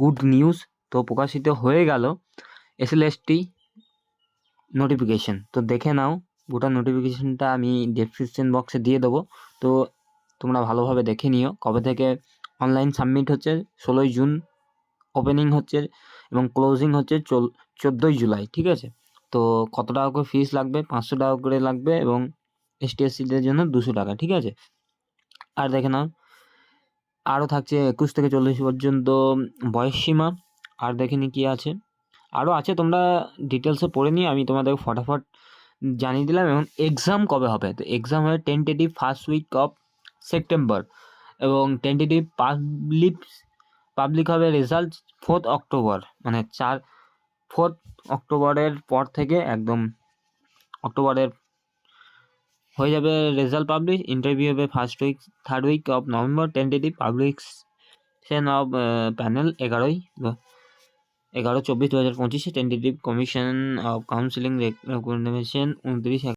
Good news, তো প্রকাশিত হয়ে গেল এসএলএসটি নোটিফিকেশন। তো দেখে নাও, গোটা নোটিফিকেশনটা আমি ডেসক্রিপশন বক্সে দিয়ে দেবো, তো তোমরা ভালোভাবে দেখে নিও। কবে থেকে অনলাইন সাবমিট হচ্ছে? 16ই জুন ওপেনিং হচ্ছে এবং ক্লোজিং হচ্ছে 14ই জুলাই, ঠিক আছে? তো কত টাকা করে ফিস লাগবে? 500 টাকা করে লাগবে এবং এসটি এসসিদের জন্য 200 টাকা, ঠিক আছে? আর দেখে নাও, আরও থাকছে 21 থেকে 40 পর্যন্ত বয়সসীমা। আর দেখে নি কী আছে, আরও আছে, তোমরা ডিটেলসে পড়ে নিয়ে আমি তোমাদের ফটাফট জানিয়ে দিলাম। এবং এক্সাম কবে হবে? তো এক্সাম হবে tentative first week of September এবং টেন্টেটিভ পাবলিক হবে রেজাল্ট 4 অক্টোবর, মানে 4 অক্টোবরের পর থেকে একদম অক্টোবরের হয়ে যাবে রেজাল্ট পাবলিশ। ইন্টারভিউ হবে first week 3rd week of November. Tentative publication of panel 11/24/2025। Tentative commission of counselling recommendation 29